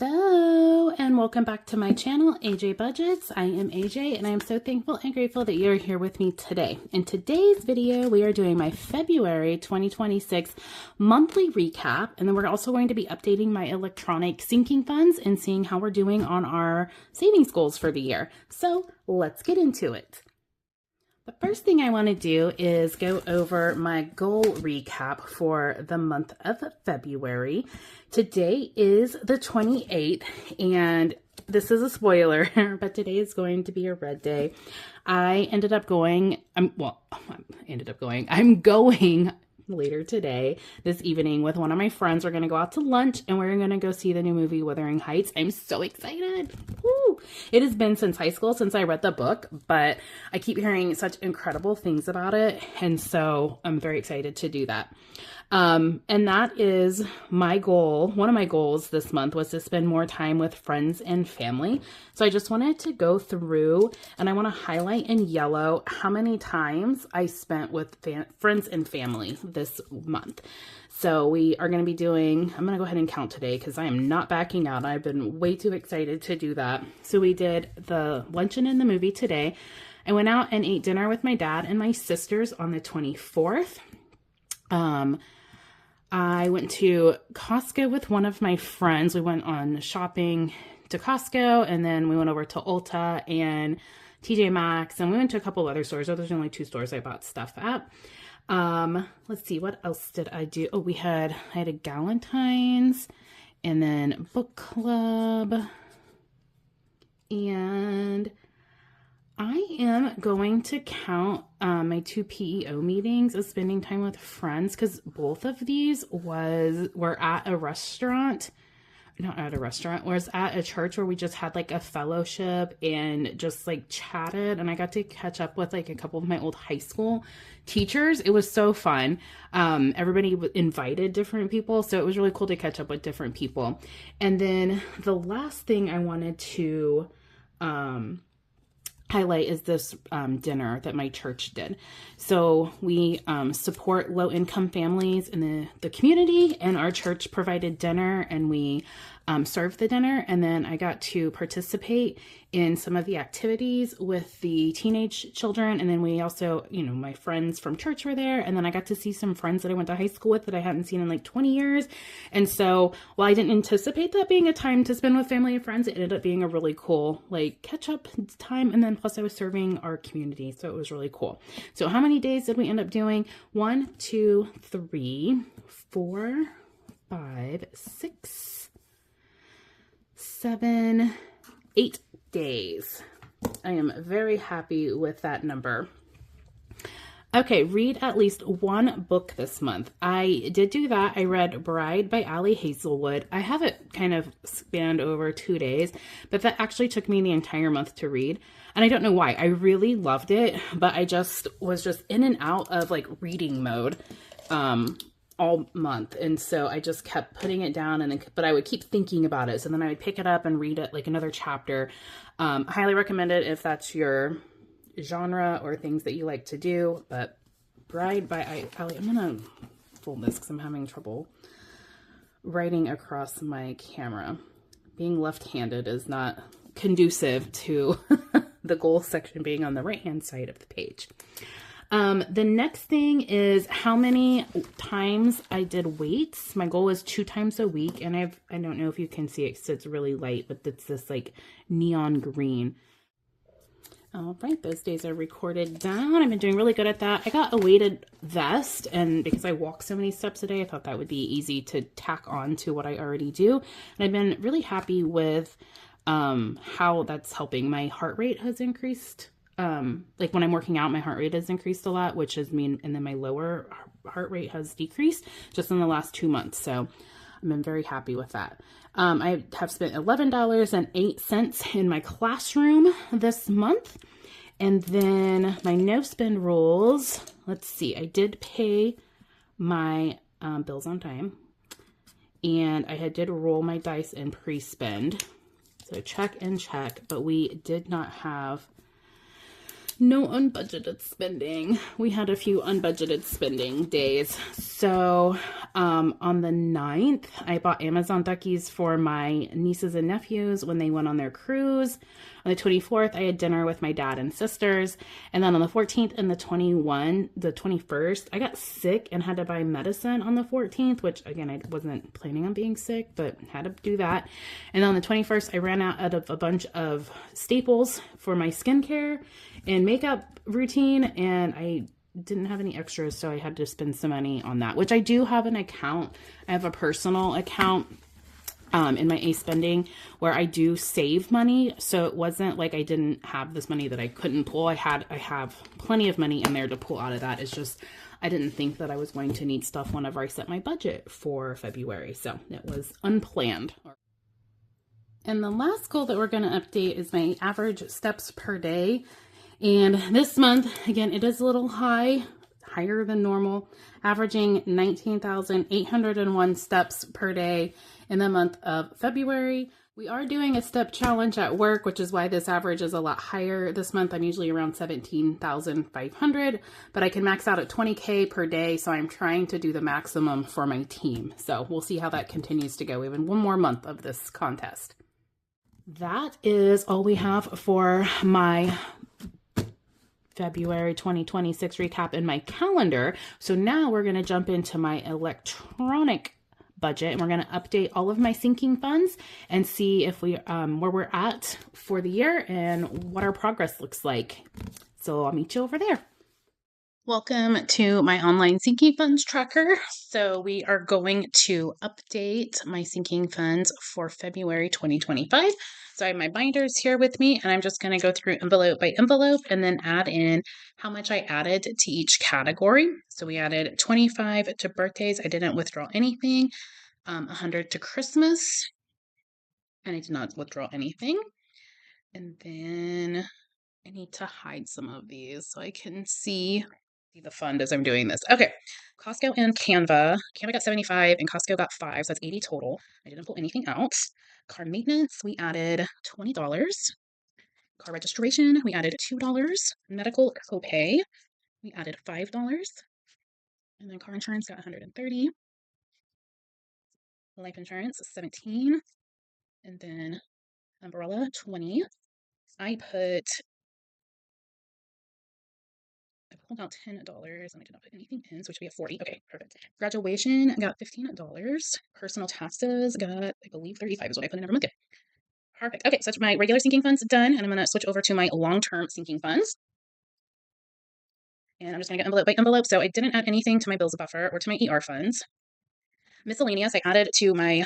Hello and welcome back to my channel, AJ Budgets. I am AJ and I am so thankful and grateful that you're here with me today. In today's video, we are doing my February 2026 monthly recap, and then we're also going to be updating my electronic sinking funds and seeing how we're doing on our savings goals for the year. So let's get into it. The first thing I want to do is go over my goal recap for the month of February. Today is the 28th, and this is a spoiler, but today is going to be a red day. I'm going later today, this evening, with one of my friends. We're going to go out to lunch and we're going to go see the new movie Wuthering Heights. I'm so excited. Woo! It has been since high school since I read the book, but I keep hearing such incredible things about it, and so I'm very excited to do that. And that is my goal. One of my goals this month was to spend more time with friends and family. So I just wanted to go through and I want to highlight in yellow how many times I spent with friends and family this month. So we are going to be doing, I'm going to go ahead and count today because I am not backing out. I've been way too excited to do that. So we did the luncheon and the movie today. I went out and ate dinner with my dad and my sisters on the 24th. I went to Costco with one of my friends. We went on shopping to Costco, and then we went over to Ulta and TJ Maxx, and we went to a couple other stores. There's only 2 stores I bought stuff at. Let's see, what else did I do? Oh, I had a Galentine's, and then book club, and I am going to count my 2 PEO meetings as spending time with friends, because both of these were at a restaurant. Not at a restaurant, was at a church where we just had like a fellowship and just like chatted, and I got to catch up with like a couple of my old high school teachers. It was so fun. Everybody invited different people, so it was really cool to catch up with different people. And then the last thing I wanted to highlight is this dinner that my church did. So we support low-income families in the community, and our church provided dinner, and we served the dinner. And then I got to participate in some of the activities with the teenage children. And then we also, my friends from church were there. And then I got to see some friends that I went to high school with that I hadn't seen in like 20 years. And so while I didn't anticipate that being a time to spend with family and friends, it ended up being a really cool like catch up time. And then plus I was serving our community. So it was really cool. So how many days did we end up doing? 1, 2, 3, 4, 5, 6, 7, 8 days. I am very happy with that number. Okay, read at least one book this month. I did do that. I read Bride by Ali Hazelwood. I have it kind of spanned over 2 days, but that actually took me the entire month to read. And I don't know why. I really loved it, but I was in and out of like reading mode all month, and so I just kept putting it down, but I would keep thinking about it, so then I would pick it up and read it like another chapter. Highly recommend it if that's your genre or things that you like to do. But Bride by Ali, I'm gonna fold this because I'm having trouble writing across my camera. Being left-handed is not conducive to the goal section being on the right-hand side of the page. The next thing is how many times I did weights. My goal is 2 times a week, and I don't know if you can see it because it's really light, but it's this like neon green. All right, those days are recorded down. I've been doing really good at that. I got a weighted vest, and because I walk so many steps a day, I thought that would be easy to tack on to what I already do. And I've been really happy with how that's helping. My heart rate has increased. Like when I'm working out, my heart rate has increased a lot, which is mean, and then my lower heart rate has decreased just in the last 2 months. So I've been very happy with that. I have spent $11.08 in my classroom this month. And then my no spend rules. Let's see. I did pay my bills on time, and I did roll my dice and pre-spend. So check and check, but we did not have No unbudgeted spending. We had a few unbudgeted spending days. So on the 9th, I bought Amazon duckies for my nieces and nephews when they went on their cruise. On the 24th, I had dinner with my dad and sisters. And then on the 14th and the 21st, I got sick and had to buy medicine on the 14th, which again, I wasn't planning on being sick, but had to do that. And then on the 21st, I ran out of a bunch of staples for my skincare and makeup routine, and I didn't have any extras, so I had to spend some money on that, which I do have an account. I have a personal account in my Ace Spending where I do save money, so it wasn't like I didn't have this money that I couldn't pull. I have plenty of money in there to pull out of that. It's just I didn't think that I was going to need stuff whenever I set my budget for February, so it was unplanned. And the last goal that we're going to update is my average steps per day. And this month, again, it is a little higher than normal, averaging 19,801 steps per day in the month of February. We are doing a step challenge at work, which is why this average is a lot higher this month. I'm usually around 17,500, but I can max out at 20K per day. So I'm trying to do the maximum for my team. So we'll see how that continues to go. We have one more month of this contest. That is all we have for my February 2026 recap in my calendar. So now we're going to jump into my electronic budget, and we're going to update all of my sinking funds and see if we where we're at for the year and what our progress looks like. So I'll meet you over there. Welcome to my online sinking funds tracker. So we are going to update my sinking funds for February 2025. So I have my binders here with me, and I'm just going to go through envelope by envelope and then add in how much I added to each category. So we added 25 to birthdays. I didn't withdraw anything. 100 to Christmas, and I did not withdraw anything. And then I need to hide some of these so I can see the fund as I'm doing this. Okay, Costco and Canva. Canva got 75 and Costco got 5, so that's 80 total. I didn't pull anything out. Car maintenance, we added $20. Car registration, we added $2. Medical copay, we added $5. And then car insurance got 130. Life insurance, 17. And then umbrella, 20. I pulled out $10 and I did not put anything in, so it should be at 40. Okay, perfect. Graduation got $15. Personal taxes got, I believe, 35 is what I put in every month. Perfect. Okay, so that's my regular sinking funds done, and I'm going to switch over to my long-term sinking funds. And I'm just going to get envelope by envelope. So I didn't add anything to my bills buffer or to my ER funds. Miscellaneous, I added to my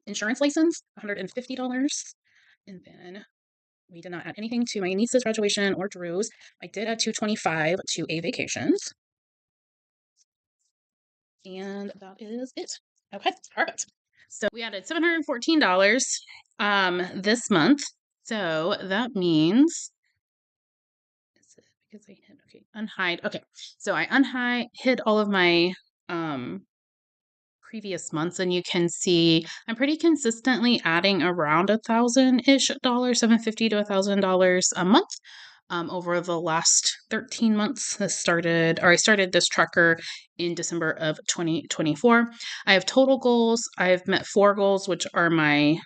insurance license, $150. And then we did not add anything to my niece's graduation or Drew's. I did add $225 to A vacations. And that is it. Okay, perfect. So we added $714 this month. So that means, is it because I hid, okay, unhide. Okay, so I hid all of my previous months, and you can see I'm pretty consistently adding around $1,000-ish, $750 to $1,000 a month. Over the last 13 months. I started this tracker in December of 2024. I have total goals. I've met 4 goals, which are my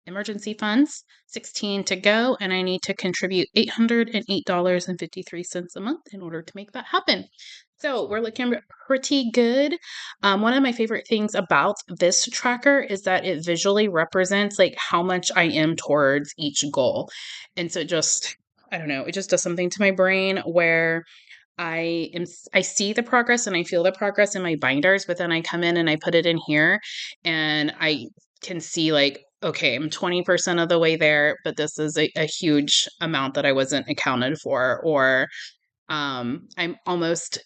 emergency funds, 16 to go, and I need to contribute $808.53 a month in order to make that happen. So we're looking pretty good. One of my favorite things about this tracker is that it visually represents like how much I am towards each goal. And so I don't know, it just does something to my brain where I see the progress and I feel the progress in my binders, but then I come in and I put it in here and I can see like, okay, I'm 20% of the way there, but this is a huge amount that I wasn't accounted for, or I'm almost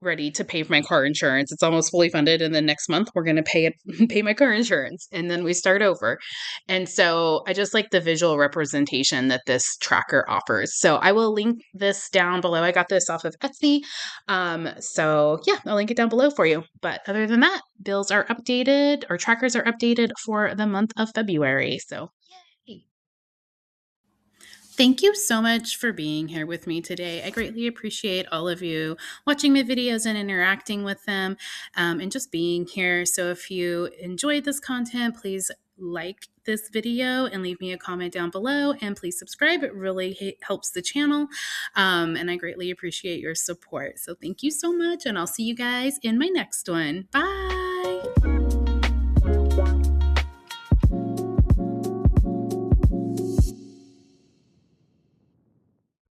ready to pay for my car insurance. It's almost fully funded, and then next month we're going to pay my car insurance, and then we start over. And so I just like the visual representation that this tracker offers. So I will link this down below. I got this off of Etsy. So yeah, I'll link it down below for you. But other than that, bills are updated, or trackers are updated for the month of February. So yay. Thank you so much for being here with me today. I greatly appreciate all of you watching my videos and interacting with them, and just being here. So if you enjoyed this content, please like this video and leave me a comment down below, and please subscribe. It really helps the channel, and I greatly appreciate your support. So thank you so much, and I'll see you guys in my next one. Bye.